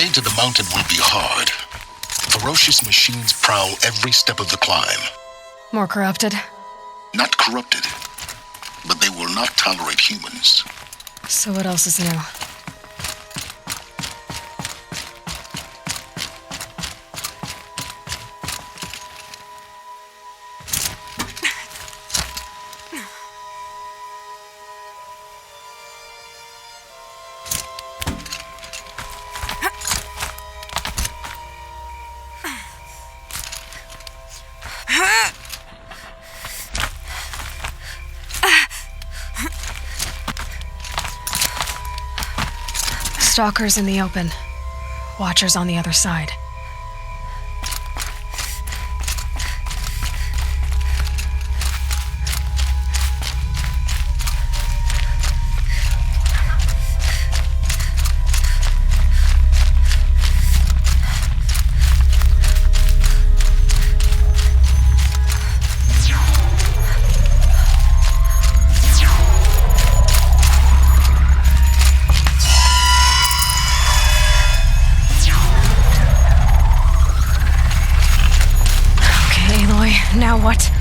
way to the mountain will be hard. Ferocious machines prowl every step of the climb. More corrupted? Not corrupted, but they will not tolerate humans. So what else is new? Stalkers in the open. Watchers on the other side. Now what?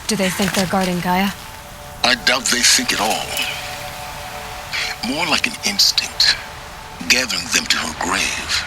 Do they think they're guarding Gaia? I doubt they think at all. More like an instinct, gathering them to her grave.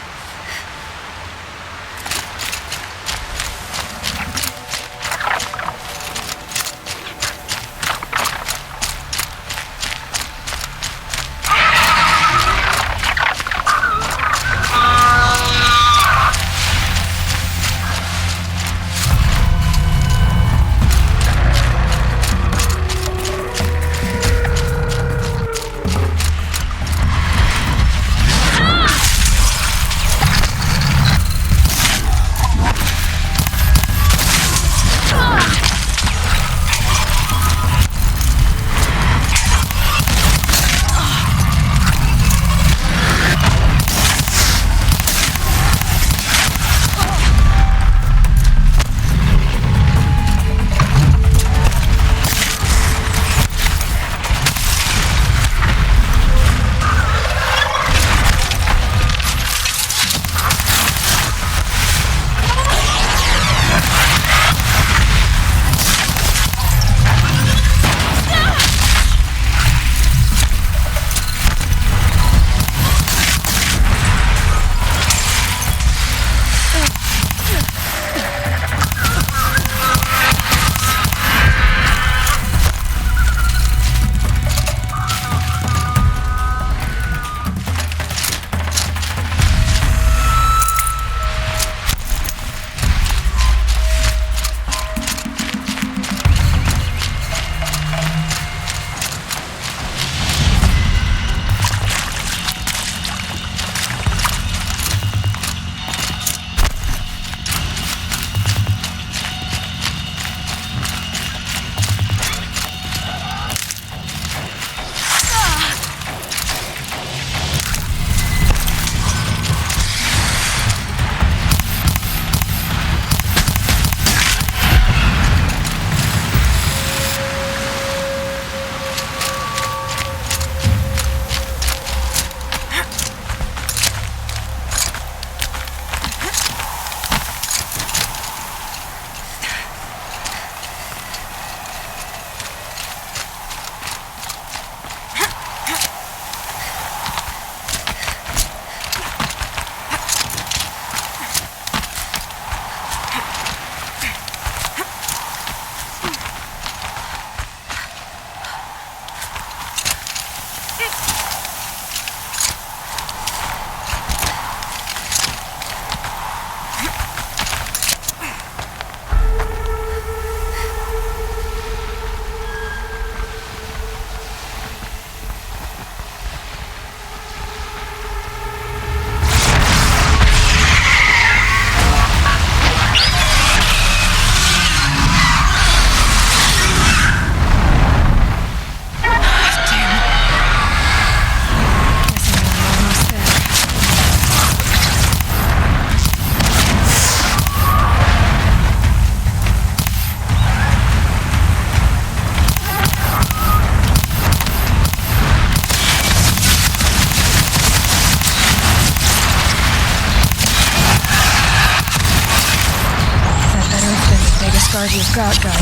got Gaia.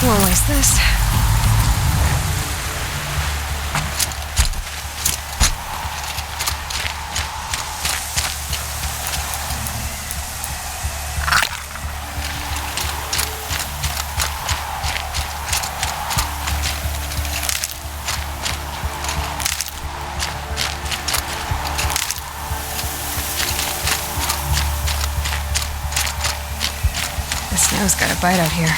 Won't waste this. The snow's got a bite out here.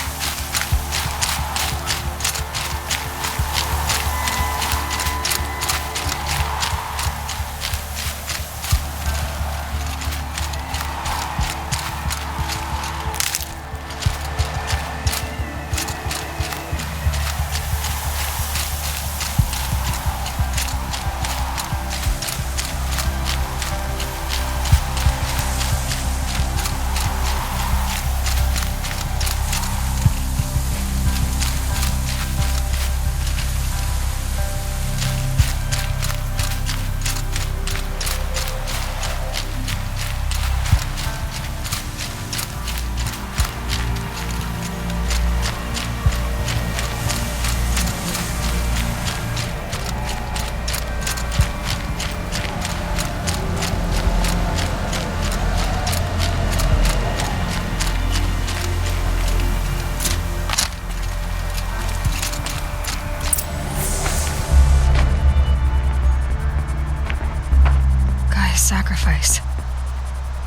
Sacrifice.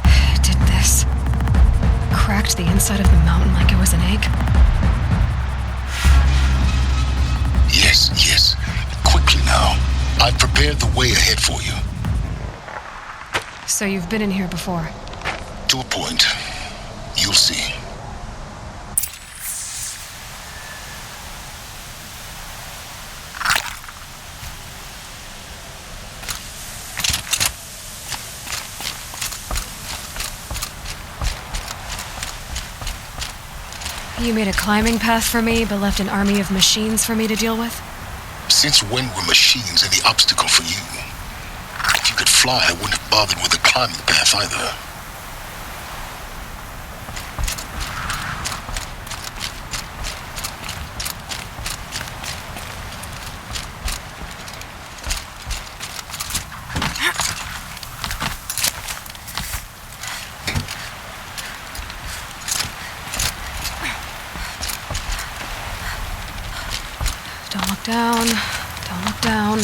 It did this. Cracked the inside of the mountain like it was an egg. Yes. Quickly now. I've prepared the way ahead for you. So you've been in here before? To a point. You'll see. You made a climbing path for me, but left an army of machines for me to deal with? Since when were machines any obstacle for you? If you could fly, I wouldn't have bothered with the climbing path either. Don't look down. Don't look down.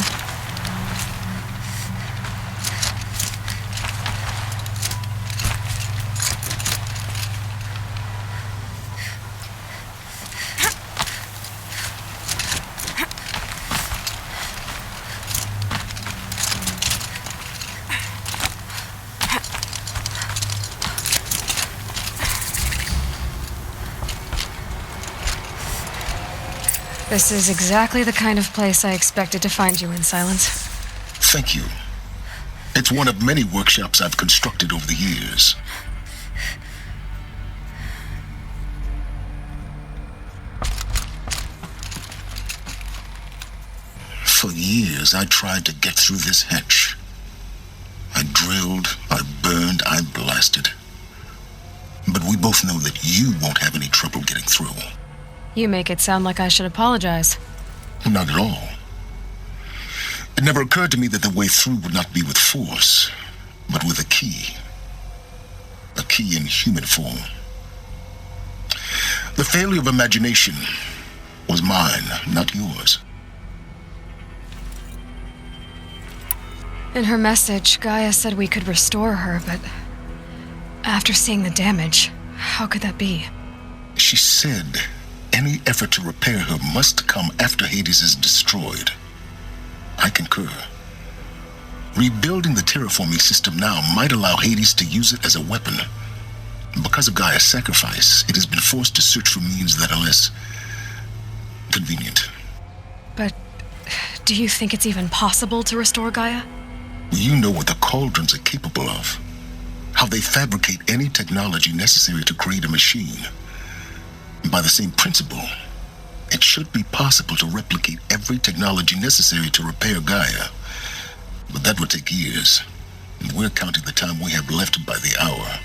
This is exactly the kind of place I expected to find you in, Silence. Thank you. It's one of many workshops I've constructed over the years. For years, I tried to get through this hatch. I drilled, I burned, I blasted. But we both know that you won't have any trouble getting through. You make it sound like I should apologize. Not at all. It never occurred to me that the way through would not be with force, but with a key. A key in human form. The failure of imagination was mine, not yours. In her message, Gaia said we could restore her, but after seeing the damage, how could that be? She said any effort to repair her must come after Hades is destroyed. I concur. Rebuilding the terraforming system now might allow Hades to use it as a weapon. Because of Gaia's sacrifice, it has been forced to search for means that are less convenient. But do you think it's even possible to restore Gaia? You know what the cauldrons are capable of. how they fabricate any technology necessary to create a machine. By the same principle, it should be possible to replicate every technology necessary to repair Gaia. But that would take years, and we're counting the time we have left by the hour.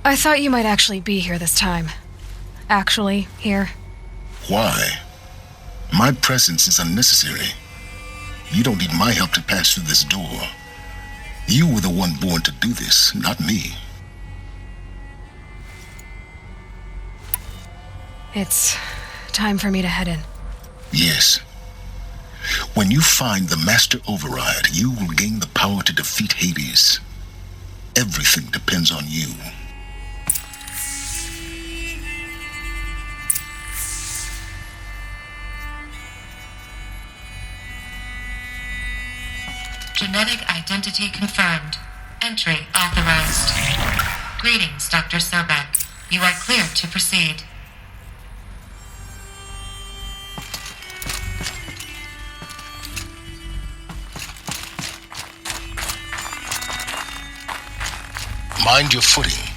I thought you might actually be here this time. Actually, here. Why? My presence is unnecessary. You don't need my help to pass through this door. You were the one born to do this, not me. It's time for me to head in. Yes. When you find the Master Override, you will gain the power to defeat Hades. Everything depends on you. Genetic identity confirmed. Entry authorized. Greetings, Dr. Sobek. You are cleared to proceed. Mind your footing.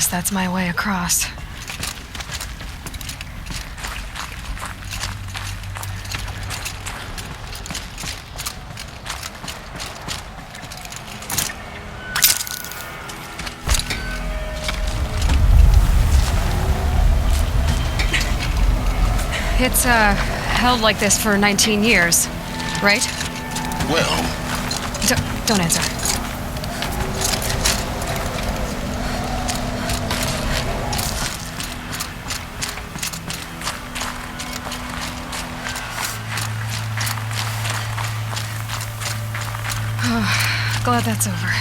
That's my way across. It's, held like this for 19 years, right? Well... Don't answer. Glad that's over.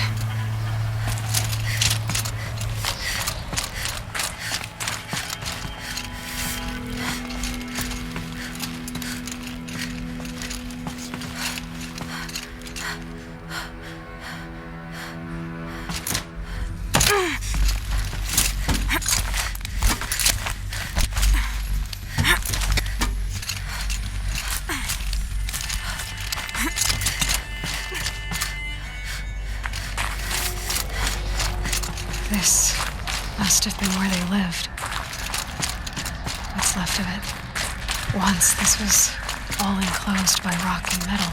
This must have been where they lived. What's left of it. Once this was all enclosed by rock and metal.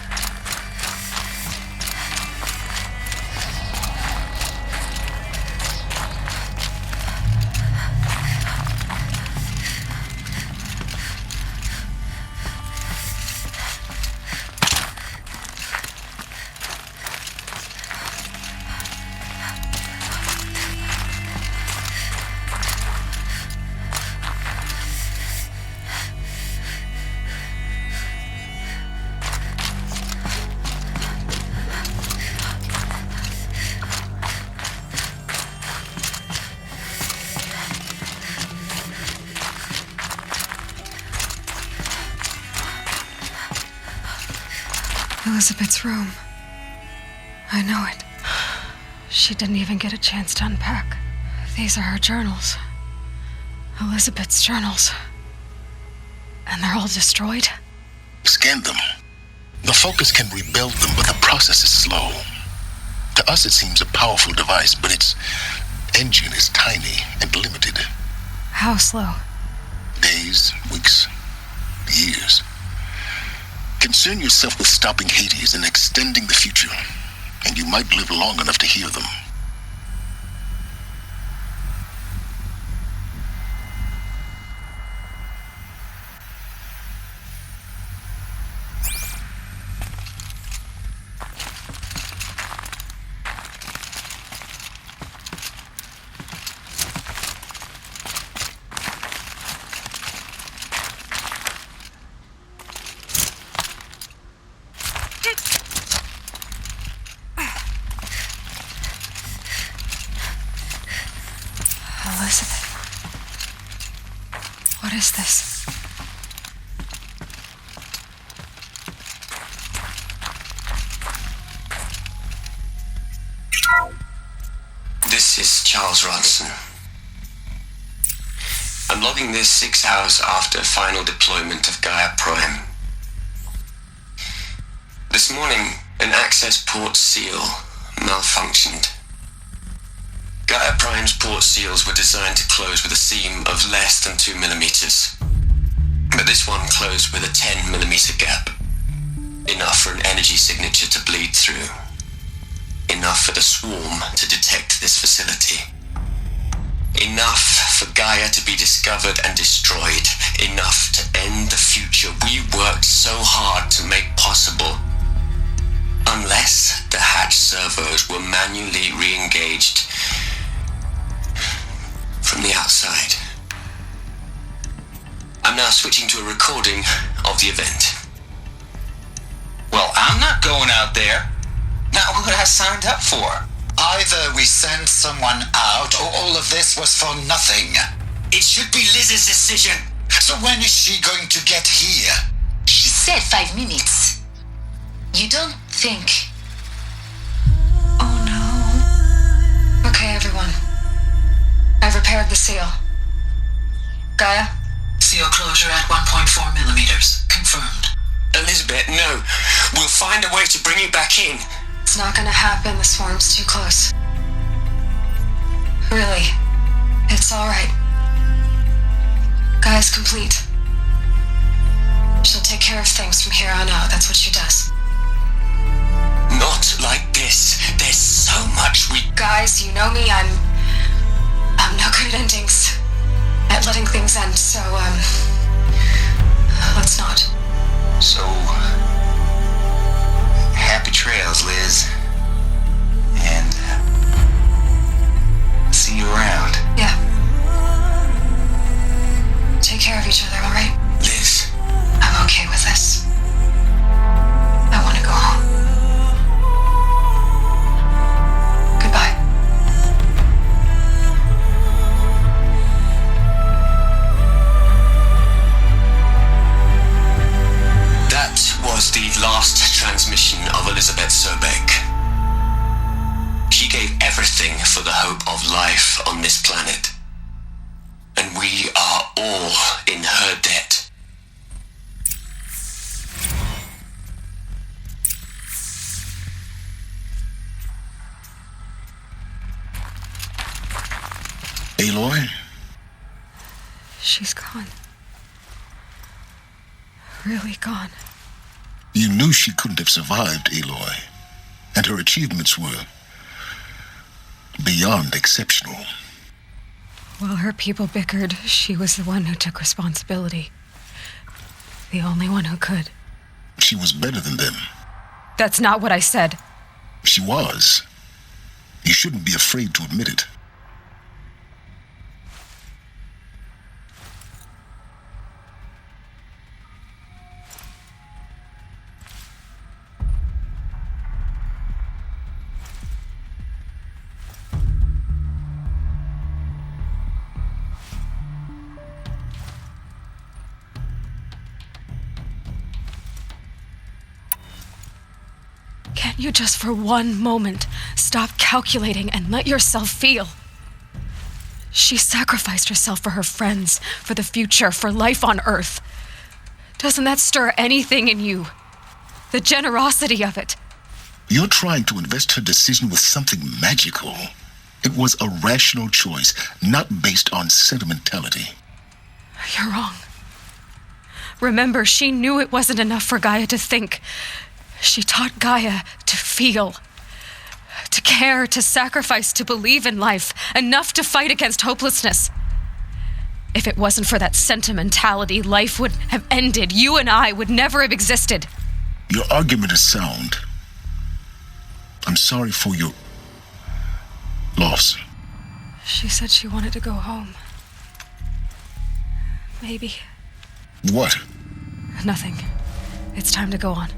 Elizabeth's room. I know it. She didn't even get a chance to unpack. These are her journals. Elizabeth's journals. And they're all destroyed? Scan them. The Focus can rebuild them, but the process is slow. To us, it seems a powerful device, but its engine is tiny and limited. How slow? Days, weeks, years. Concern yourself with stopping Hades and extending the future, and you might live long enough to hear them. Elizabeth. What is this? This is Charles Ronson. I'm logging this 6 hours after final deployment of Gaia Prime. This morning, an access port seal malfunctioned. Gaia Prime's port seals were designed to close with a seam of less than 2 millimeters. But this one closed with a 10 millimeter gap. Enough for an energy signature to bleed through. Enough for the swarm to detect this facility. Enough for Gaia to be discovered and destroyed. Enough to end the future we worked so hard to make possible. Unless the hatch servos were manually re-engaged from the outside. I'm now switching to a recording of the event. Well, I'm not going out there. Not what I signed up for. Either we send someone out, or all of this was for nothing. It should be Liz's decision. So when is she going to get here? She said 5 minutes. You don't think... Oh no. Okay, everyone. I've repaired the seal. Gaia? Seal closure at 1.4 millimeters. Confirmed. Elizabeth, no. We'll find a way to bring you back in. It's not gonna happen. The swarm's too close. Really. It's alright. Gaia's complete. She'll take care of things from here on out. That's what she does. Not like this. There's so much we... Guys, you know me. I'm no good at endings. At letting things end, so, let's not. So... happy trails, Liz. And... see you around. Yeah. Take care of each other, alright? Liz. I'm okay with this. I want to go home. Goodbye. That was the last transmission of Elizabeth Sobek. She gave everything for the hope of life on this planet. And we are all in her debt. Aloy? She's gone. Really gone. You knew she couldn't have survived, Aloy. And her achievements were beyond exceptional. While her people bickered, she was the one who took responsibility. The only one who could. She was better than them. That's not what I said. She was. You shouldn't be afraid to admit it. Can't you just for one moment stop calculating and let yourself feel? She sacrificed herself for her friends, for the future, for life on Earth. Doesn't that stir anything in you? The generosity of it. You're trying to invest her decision with something magical. It was a rational choice, not based on sentimentality. You're wrong. Remember, she knew it wasn't enough for Gaia to think. She taught Gaia to feel, to care, to sacrifice, to believe in life, enough to fight against hopelessness. If it wasn't for that sentimentality, life would have ended. You and I would never have existed. Your argument is sound. I'm sorry for your loss. She said she wanted to go home. Maybe. What? Nothing. It's time to go on.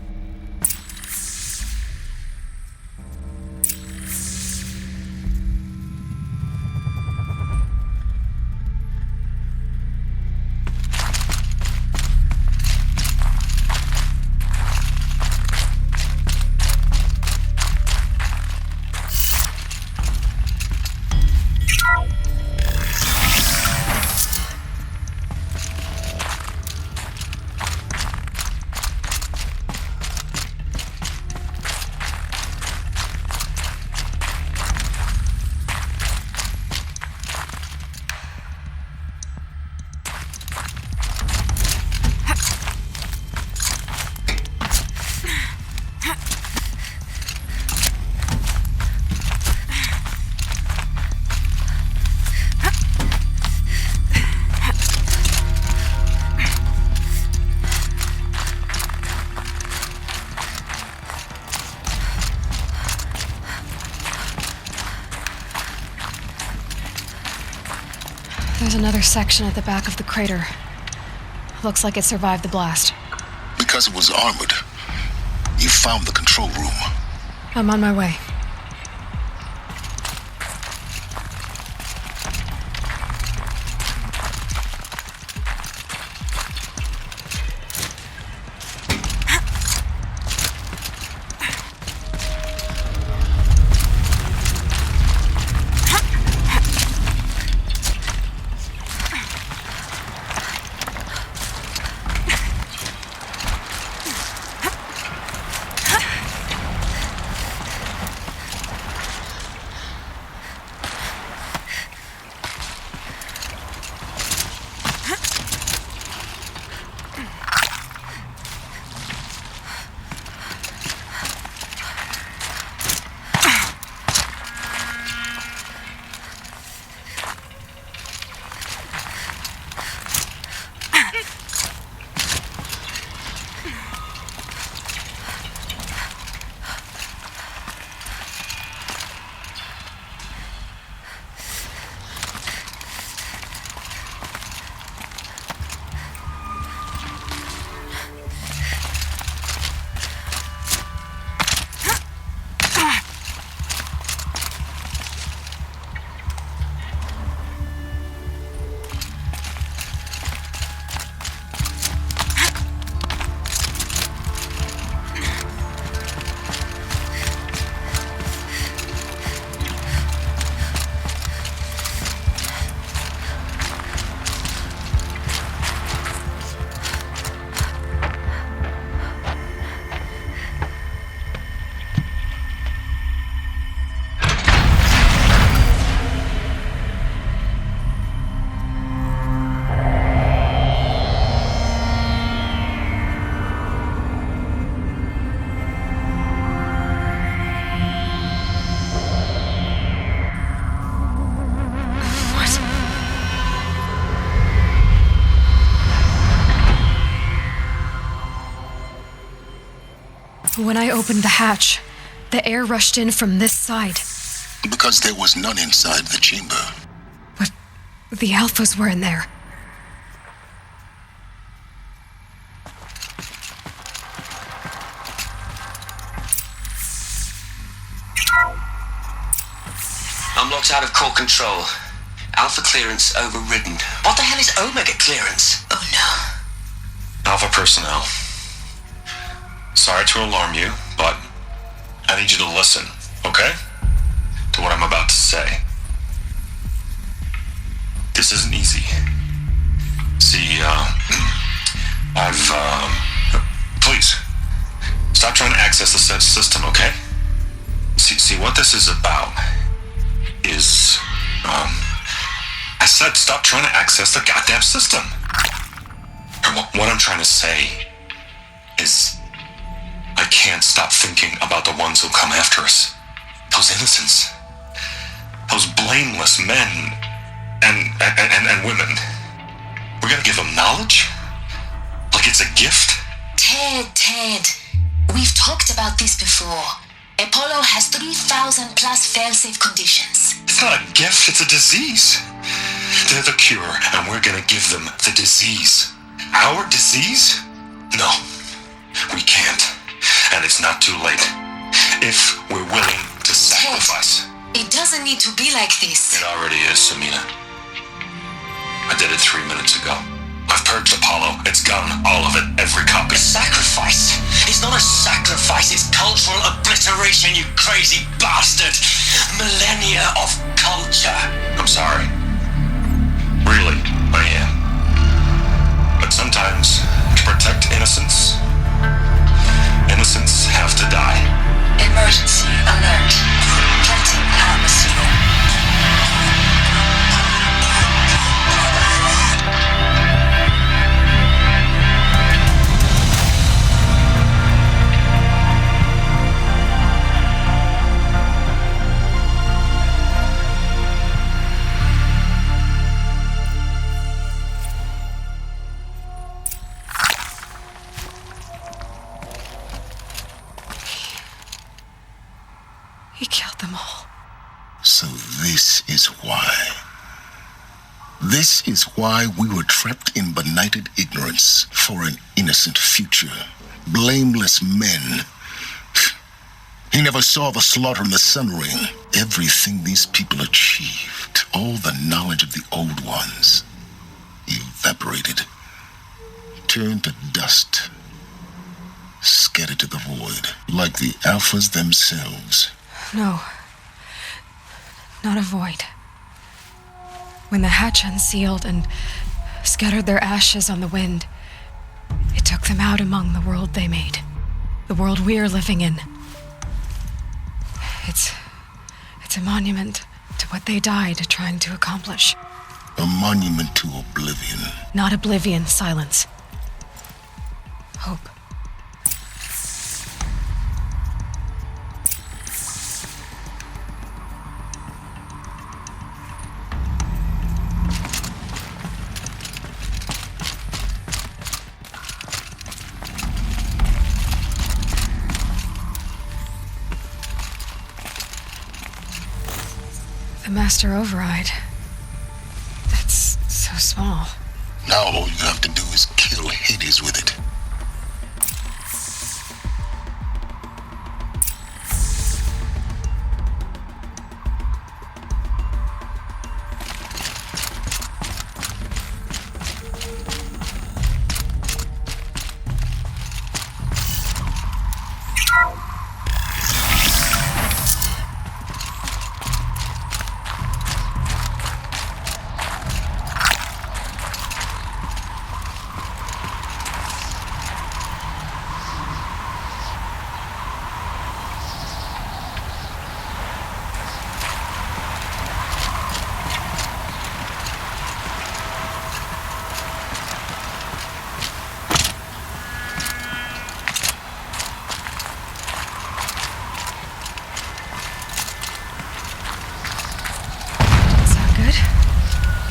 There's another section at the back of the crater. Looks like it survived the blast. Because it was armored. You found the control room. I'm on my way. When I opened the hatch, the air rushed in from this side. Because there was none inside the chamber. But the Alphas were in there. I'm locked out of core control. Alpha clearance overridden. What the hell is Omega clearance? Oh no. Alpha personnel. Sorry to alarm you, but I need you to listen, okay? To what I'm about to say. This isn't easy. See, Please, stop trying to access the system, okay? See what this is about is, I said stop trying to access the goddamn system. And what I'm trying to say is, I can't stop thinking about the ones who come after us. Those innocents. Those blameless men and women. We're gonna give them knowledge? Like it's a gift? Ted, we've talked about this before. Apollo has 3,000 plus fail-safe conditions. It's not a gift, it's a disease. They're the cure, and we're gonna give them the disease. Our disease? No, we can't. And it's not too late. If we're willing to sacrifice. Ted, it doesn't need to be like this. It already is, Samina. I did it 3 minutes ago. I've purged Apollo. It's gone. All of it. Every copy. A sacrifice? It's not a sacrifice. It's cultural obliteration, you crazy bastard. Millennia of culture. I'm sorry. Really, I am. But sometimes, to protect innocence, innocents have to die. Emergency alert. Flooding atmosphere. He killed them all. So this is why. This is why we were trapped in benighted ignorance for an innocent future. Blameless men. He never saw the slaughter in the sun ring. Everything these people achieved, all the knowledge of the old ones, evaporated, turned to dust, scattered to the void, like the Alphas themselves. No. Not a void. When the hatch unsealed and scattered their ashes on the wind, it took them out among the world they made. The world we're living in. It's a monument to what they died trying to accomplish. A monument to oblivion. Not oblivion, silence. Hope. The master override. That's so small. Now all you have to do is kill Hades with it.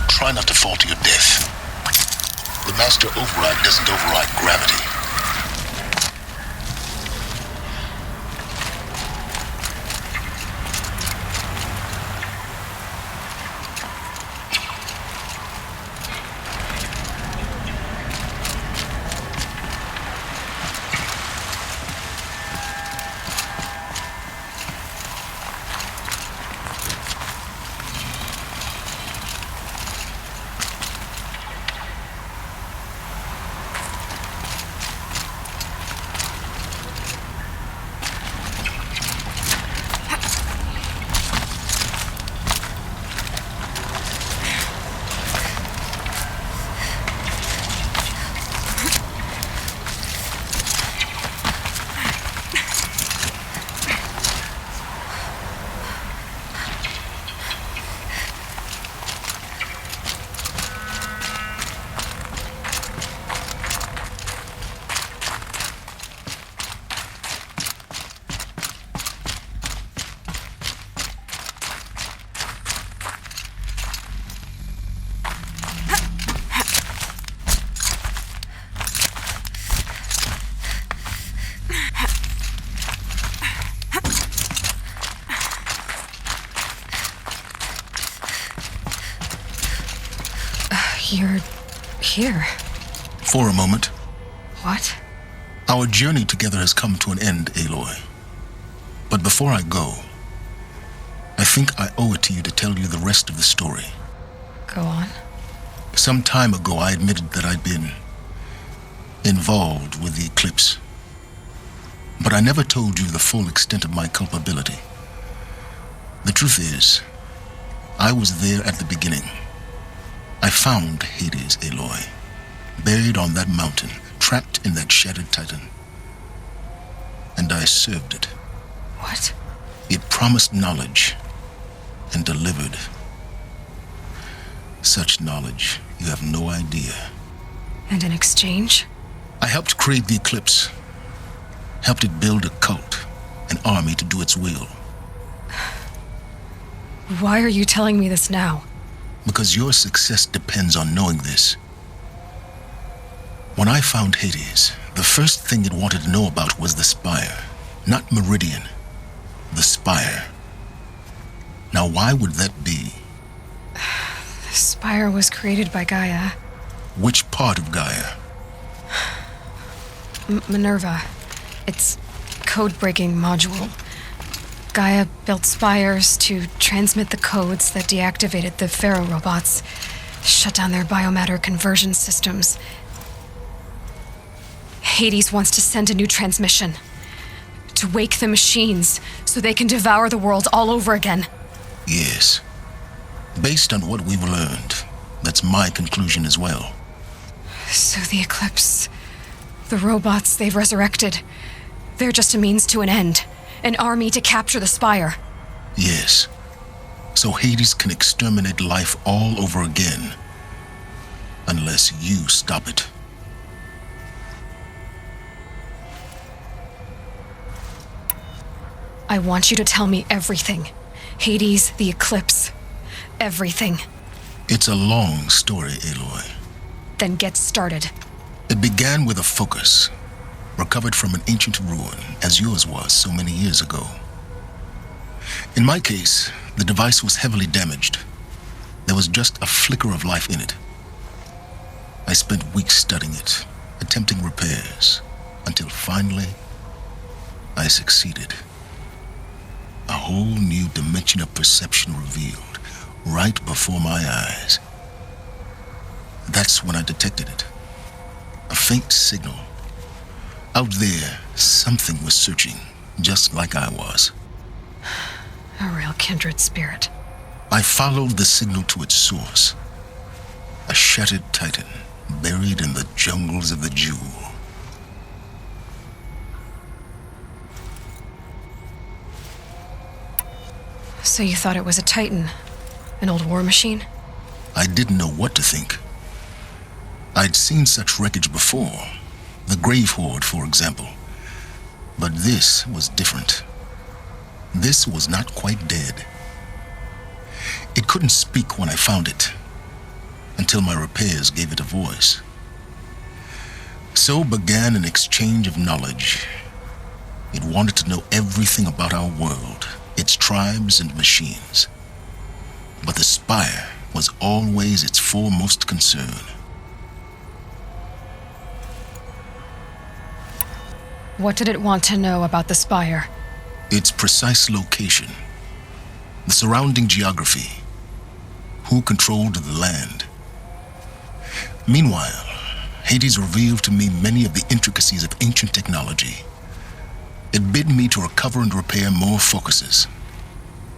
Try not to fall to your death. The master override doesn't override gravity. You're here. For a moment. What? Our journey together has come to an end, Aloy. But before I go, I think I owe it to you to tell you the rest of the story. Go on. Some time ago, I admitted that I'd been involved with the eclipse. But I never told you the full extent of my culpability. The truth is, I was there at the beginning. I found Hades, Aloy, buried on that mountain, trapped in that shattered titan. And I served it. What? It promised knowledge and delivered. Such knowledge, you have no idea. And in exchange? I helped create the eclipse. Helped it build a cult, an army to do its will. Why are you telling me this now? Because your success depends on knowing this. When I found Hades, the first thing it wanted to know about was the Spire. Not Meridian. The Spire. Now, why would that be? The Spire was created by Gaia. Which part of Gaia? Minerva. Its code-breaking module. Gaia built spires to transmit the codes that deactivated the Pharaoh robots, shut down their biomatter conversion systems. Hades wants to send a new transmission. To wake the machines so they can devour the world all over again. Yes. Based on what we've learned, that's my conclusion as well. So the Eclipse, the robots they've resurrected, they're just a means to an end. An army to capture the Spire. Yes. So Hades can exterminate life all over again. Unless you stop it. I want you to tell me everything. Hades, the Eclipse, everything. It's a long story, Aloy. Then get started. It began with a focus, recovered from an ancient ruin, as yours was so many years ago. In my case, the device was heavily damaged. There was just a flicker of life in it. I spent weeks studying it, attempting repairs, until finally, I succeeded. A whole new dimension of perception revealed, right before my eyes. That's when I detected it. A faint signal. Out there, something was searching, just like I was. A real kindred spirit. I followed the signal to its source. A shattered titan, buried in the jungles of the Jewel. So you thought it was a titan? An old war machine? I didn't know what to think. I'd seen such wreckage before. The Grave Horde, for example. But this was different. This was not quite dead. It couldn't speak when I found it, until my repairs gave it a voice. So began an exchange of knowledge. It wanted to know everything about our world, its tribes and machines. But the Spire was always its foremost concern. What did it want to know about the Spire? Its precise location, the surrounding geography, who controlled the land. Meanwhile, Hades revealed to me many of the intricacies of ancient technology. It bid me to recover and repair more focuses.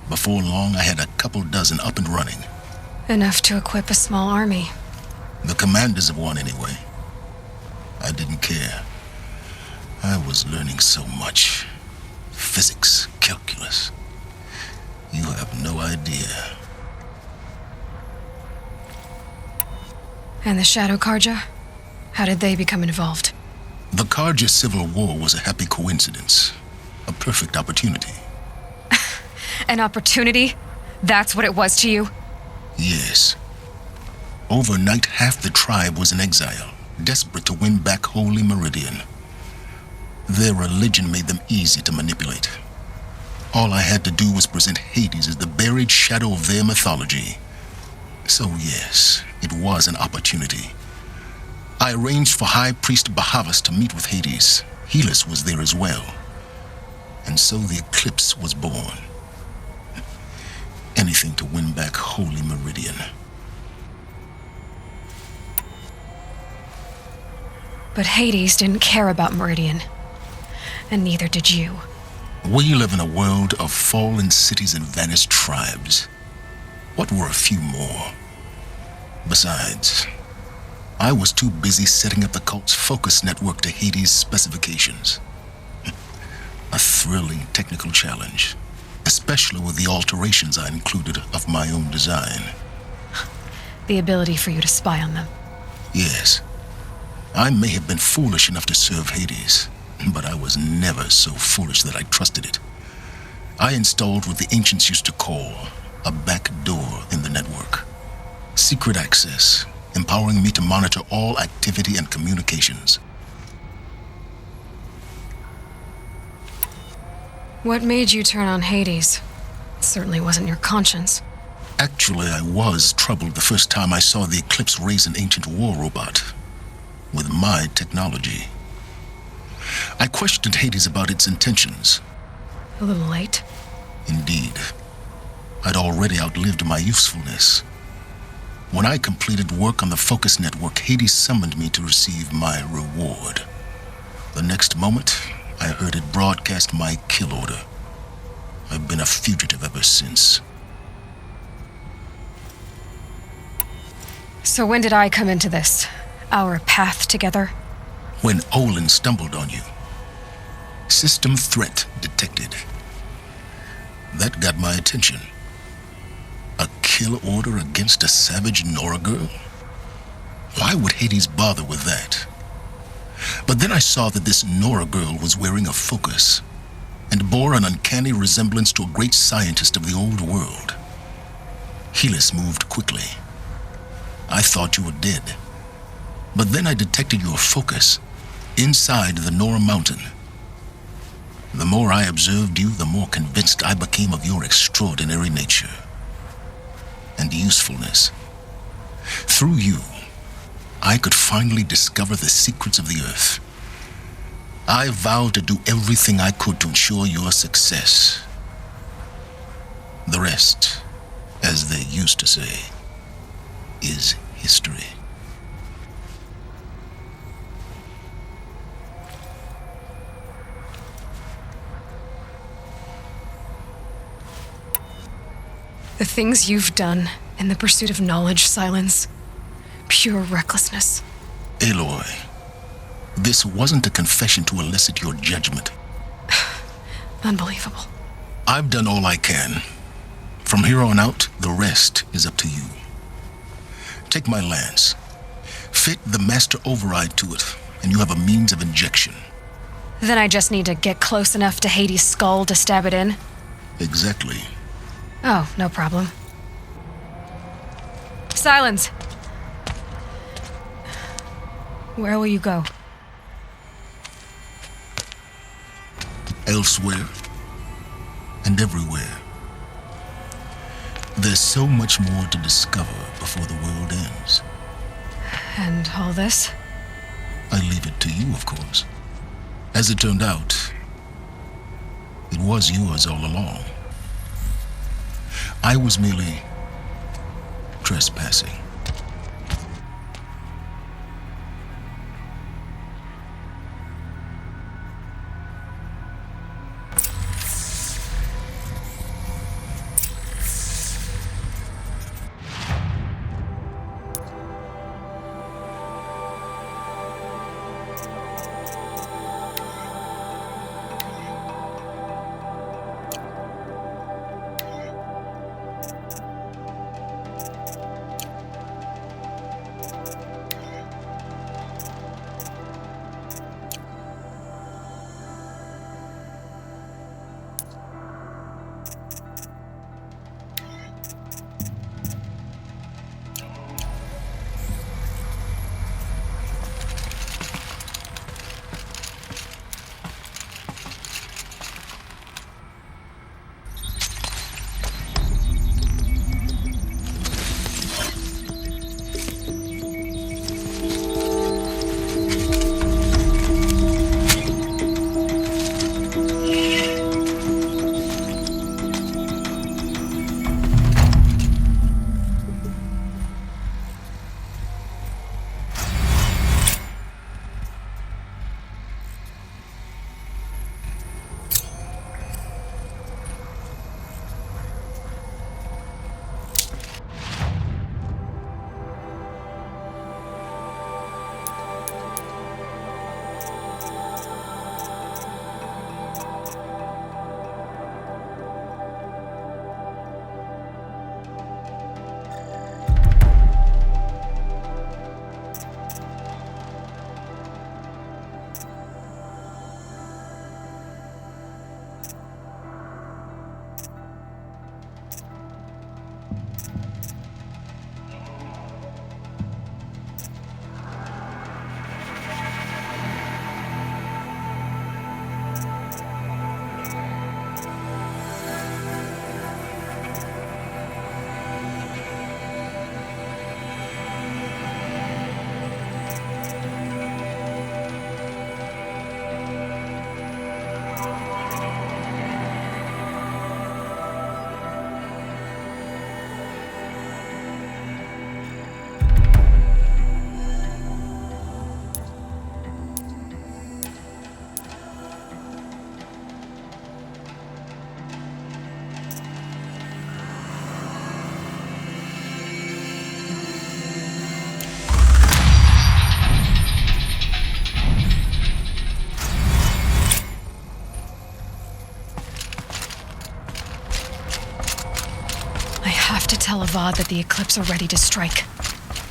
Before long, I had a couple dozen up and running. Enough to equip a small army. The commanders of one, anyway. I didn't care. I was learning so much. Physics, calculus. You have no idea. And the Shadow Karja? How did they become involved? The Karja Civil War was a happy coincidence. A perfect opportunity. An opportunity? That's what it was to you? Yes. Overnight, half the tribe was in exile, desperate to win back Holy Meridian. Their religion made them easy to manipulate. All I had to do was present Hades as the buried shadow of their mythology. So yes, It was an opportunity. I arranged for High Priest Bahavas to meet with Hades. Helis was there as well. And so the eclipse was born. Anything to win back Holy Meridian. But Hades didn't care about Meridian. And neither did you. We live in a world of fallen cities and vanished tribes. What were a few more? Besides, I was too busy setting up the cult's focus network to Hades' specifications. A thrilling technical challenge, especially with the alterations I included of my own design. The ability for you to spy on them. Yes. I may have been foolish enough to serve Hades, but I was never so foolish that I trusted it. I installed what the ancients used to call a back door in the network. Secret access, empowering me to monitor all activity and communications. What made you turn on Hades? It certainly wasn't your conscience. Actually, I was troubled the first time I saw the Eclipse raise an ancient war robot with my technology. I questioned Hades about its intentions. A little late. Indeed. I'd already outlived my usefulness. When I completed work on the Focus Network, Hades summoned me to receive my reward. The next moment, I heard it broadcast my kill order. I've been a fugitive ever since. So when did I come into this? Our path together? When Olin stumbled on you. System threat detected. That got my attention. A kill order against a savage Nora girl? Why would Hades bother with that? But then I saw that this Nora girl was wearing a focus and bore an uncanny resemblance to a great scientist of the old world. Helis moved quickly. I thought you were dead. But then I detected your focus inside the Nora mountain. The more I observed you, the more convinced I became of your extraordinary nature and usefulness. Through you, I could finally discover the secrets of the Earth. I vowed to do everything I could to ensure your success. The rest, as they used to say, is history. The things you've done in the pursuit of knowledge, Silence. Pure recklessness. Aloy, this wasn't a confession to elicit your judgment. Unbelievable. I've done all I can. From here on out, the rest is up to you. Take my lance. Fit the master override to it, and you have a means of injection. Then I just need to get close enough to Hades' skull to stab it in? Exactly. Oh, no problem. Silence! Where will you go? Elsewhere and everywhere. There's so much more to discover before the world ends. And all this? I leave it to you, of course. As it turned out, it was yours all along. I was merely trespassing. have to tell Avad that the Eclipse are ready to strike.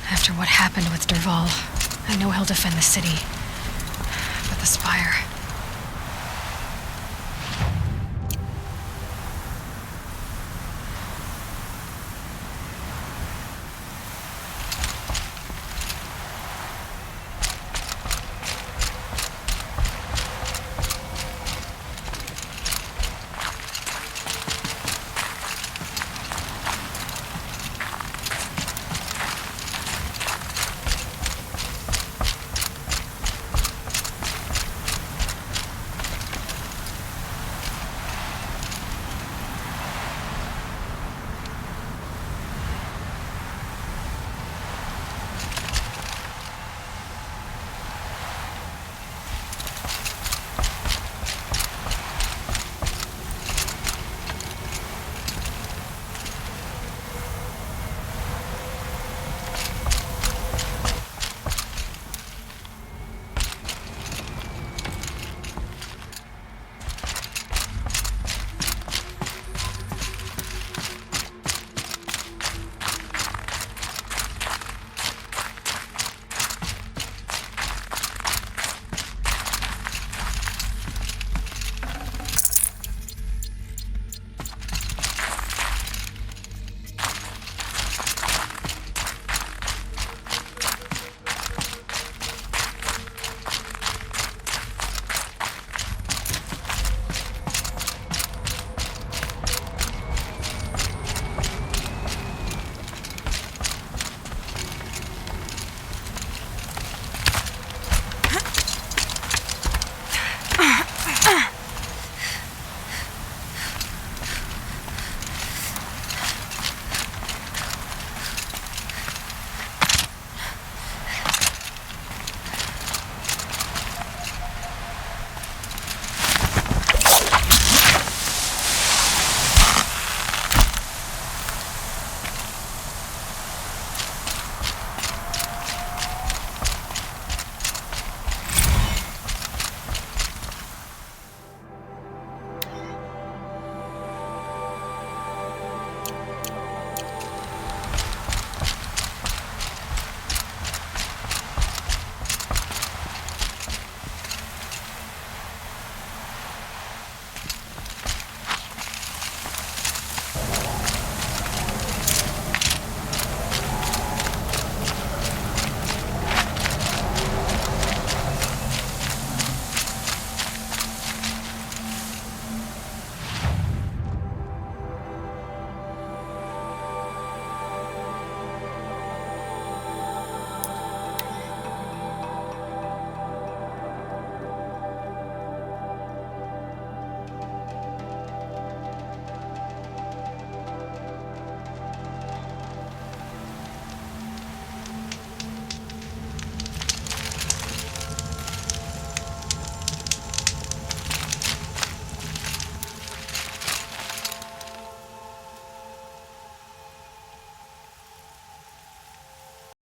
After what happened with Derval, I know he'll defend the city. But the Spire...